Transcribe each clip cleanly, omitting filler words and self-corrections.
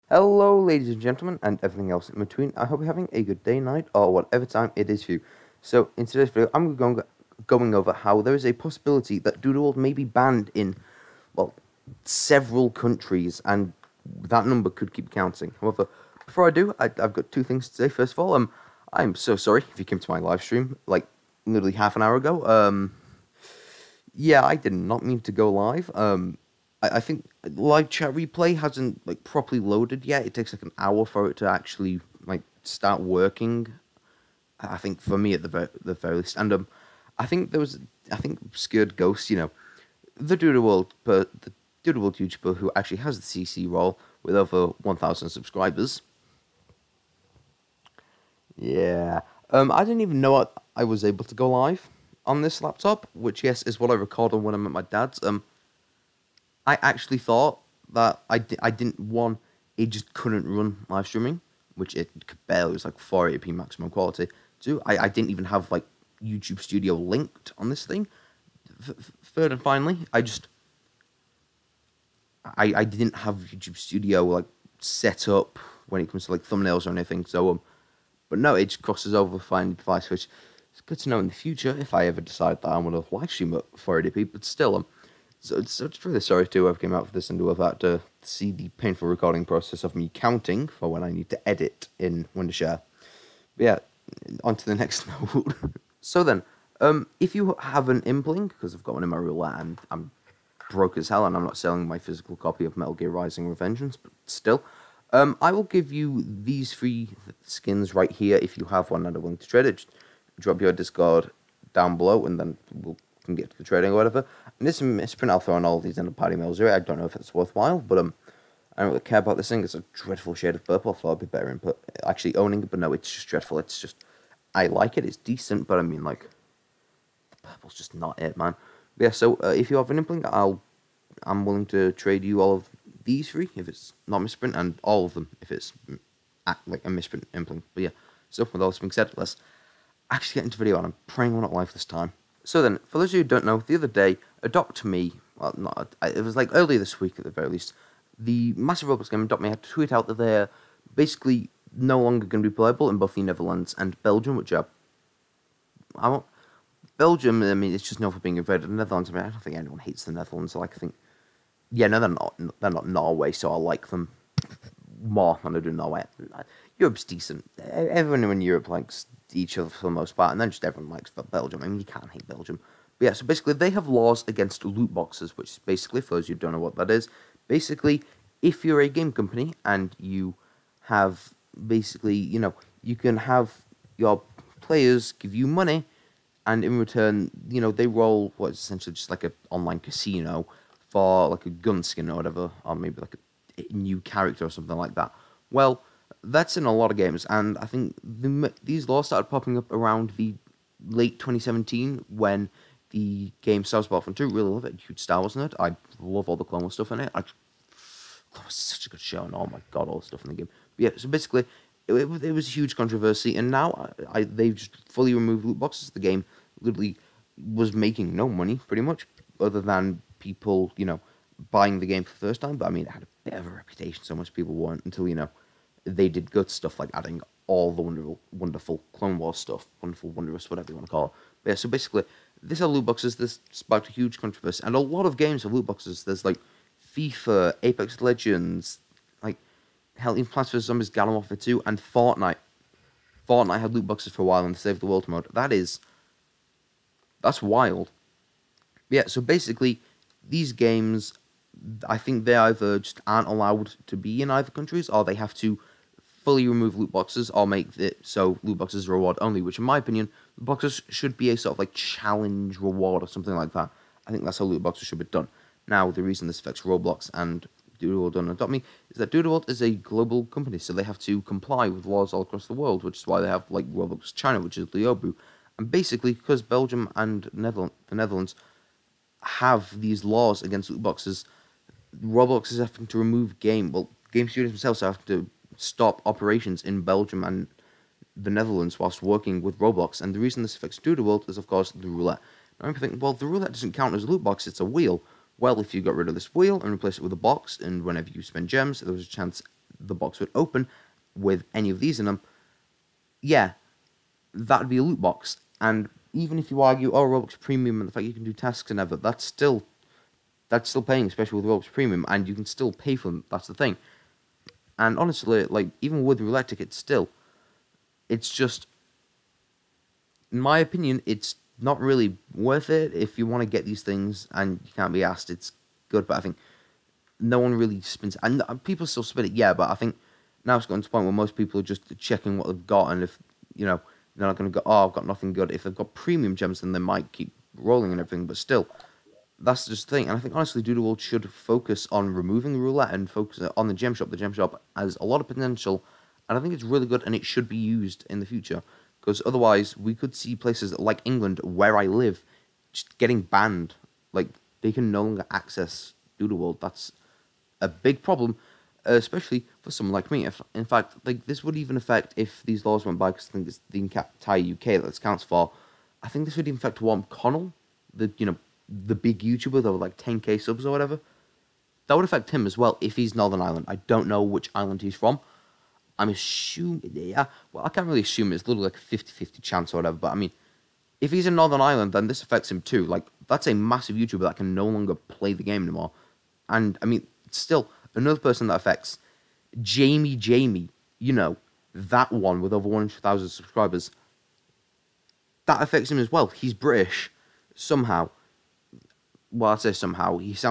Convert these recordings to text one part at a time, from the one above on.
Hello, ladies and gentlemen, and everything else in between. I hope you're having a good day, night, or whatever time it is for you. So, in today's video, I'm going over how there is a possibility that Doodle World may be banned in, well, several countries, and that number could keep counting. However, before I do, I've got two things to say. First of all, I'm so sorry if you came to my live stream, like, literally half an hour ago. Yeah, I did not mean to go live. I think live chat replay hasn't like properly loaded yet. It takes like an hour for it to actually like start working. I think for me at the very least, and I think Obscured Ghost, the Doodle World YouTuber who actually has the CC role with over 1,000 subscribers. Yeah, I didn't even know I was able to go live on this laptop, which yes is what I record on when I'm at my dad's. I actually thought that I didn't want it just couldn't run live streaming, which it could barely. It was like 480p maximum quality. Two, I didn't even have like YouTube Studio linked on this thing. Third and finally, I didn't have YouTube Studio like set up when it comes to like thumbnails or anything. So but no, it just crosses over fine device, which is good to know in the future if I ever decide that I want to live stream at 480p. But still, so it's really sorry to whoever came out for this and to have had to see the painful recording process of me counting for when I need to edit in Wondershare. But yeah, on to the next note. So then, if you have an Impling, because I've got one in my roulette and I'm broke as hell and I'm not selling my physical copy of Metal Gear Rising Revengeance, but still, I will give you these three skins right here if you have one and are willing to trade it. Just drop your Discord down below and then we'll can get to the trading or whatever. And this misprint, I'll throw on all these in the party mails here. I don't know if it's worthwhile, but I don't really care about this thing. It's a dreadful shade of purple. I thought it'd be better in actually owning it, but no, it's just dreadful. It's just, I like it. It's decent, but I mean, like, the purple's just not it, man. But yeah, so if you have an Impling, I'm willing to trade you all of these three if it's not misprint, and all of them if it's like a misprint Impling. But yeah, so with all this being said, let's actually get into the video, and I'm praying we're not live this time. So then, for those of you who don't know, the other day, Adopt Me, well, not, it was like earlier this week at the very least, the massive Roblox game Adopt Me had to tweet out that they're basically no longer going to be playable in both the Netherlands and Belgium, which are, I want, Belgium, I mean, it's just known for being invaded. The Netherlands, I mean, I don't think anyone hates the Netherlands, so like, I think, yeah, no, they're not Norway, so I like them more than I do Norway. Europe's decent. Everyone in Europe likes each other for the most part, and then just everyone likes Belgium. I mean, you can't hate Belgium. But yeah, so basically they have laws against loot boxes, which is basically, for those of you who don't know what that is, basically, if you're a game company and you have basically, you can have your players give you money, and in return, they roll what's essentially just like an online casino for like a gun skin or whatever, or maybe like a new character or something like that. Well, that's in a lot of games, and I think these laws started popping up around the late 2017 when the game Star Wars Battlefront 2, really love it, huge Star Wars nerd. I love all the Clone Wars stuff in it. Clone Wars is such a good show, and oh my god, all the stuff in the game. But yeah, so basically, it was a huge controversy, and now they've just fully removed loot boxes. The game literally was making no money, pretty much, other than people, buying the game for the first time. But I mean, it had a bit of a reputation, so most people weren't until, they did good stuff like adding all the wonderful Clone Wars stuff, wonderful, wondrous, whatever you want to call it. But yeah, so basically, this are loot boxes. This sparked a huge controversy, and a lot of games have loot boxes. There's like FIFA, Apex Legends, like hell, even Plants vs Zombies, Garden Warfare 2, and Fortnite. Fortnite had loot boxes for a while in the Save the World mode. That's wild. Yeah, so basically, these games, I think they either just aren't allowed to be in either countries, or they have to fully remove loot boxes, or make it so loot boxes are reward only, which in my opinion, loot boxes should be a sort of like challenge reward or something like that. I think that's how loot boxes should be done. Now, the reason this affects Roblox and Doodle World and Adopt Me is that Doodle World is a global company, so they have to comply with laws all across the world, which is why they have like Roblox China, which is Liobu. And basically, because Belgium and the Netherlands have these laws against loot boxes, Roblox is having to remove game studios themselves have to stop operations in Belgium and the Netherlands whilst working with Roblox. And the reason this affects Doodle World is, of course, the roulette. Now, people think, well, the roulette doesn't count as a loot box, it's a wheel. Well, if you got rid of this wheel and replace it with a box, and whenever you spend gems, there was a chance the box would open with any of these in them, yeah, that would be a loot box. And even if you argue, oh, Roblox Premium and the fact you can do tasks and ever, that's still paying, especially with Roblox Premium, and you can still pay for them. That's the thing. And honestly, like, even with roulette tickets, still, it's just, in my opinion, it's not really worth it if you want to get these things and you can't be asked. It's good, but I think no one really spins it. And people still spin it, yeah, but I think now it's gotten to the point where most people are just checking what they've got, and if, you know, they're not going to go, oh, I've got nothing good. If they've got premium gems, then they might keep rolling and everything, but still, that's just the thing. And I think, honestly, Doodle World should focus on removing the roulette and focus on the gem shop. The gem shop has a lot of potential, and I think it's really good, and it should be used in the future. Because otherwise, we could see places like England, where I live, just getting banned. Like, they can no longer access Doodle World. That's a big problem, especially for someone like me. In fact, like, this would even affect if these laws went by, because I think it's the entire UK that this counts for. I think this would even affect Warm Connell, the big YouTuber with over like 10k subs or whatever. That would affect him as well if he's Northern Ireland. I don't know which island he's from. I'm assuming, yeah, well, I can't really assume. It's literally like a 50-50 chance or whatever, but I mean, if he's in Northern Ireland, then this affects him too. Like, that's a massive YouTuber that can no longer play the game anymore. And, I mean, still, another person that affects, Jamie, that one with over 100,000 subscribers, that affects him as well. He's British, somehow. Well, I'd say somehow. He's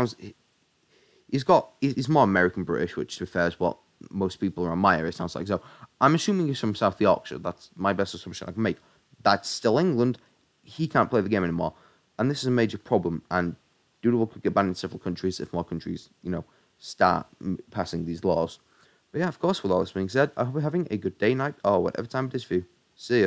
more American British, which, to be fair, is what most people around my area sounds like. So I'm assuming he's from South Yorkshire. That's my best assumption I can make. That's still England. He can't play the game anymore, and this is a major problem. And Doodle World could get banned in several countries if more countries, start passing these laws. But yeah, of course, with all this being said, I hope you're having a good day, night, or whatever time it is for you. See ya.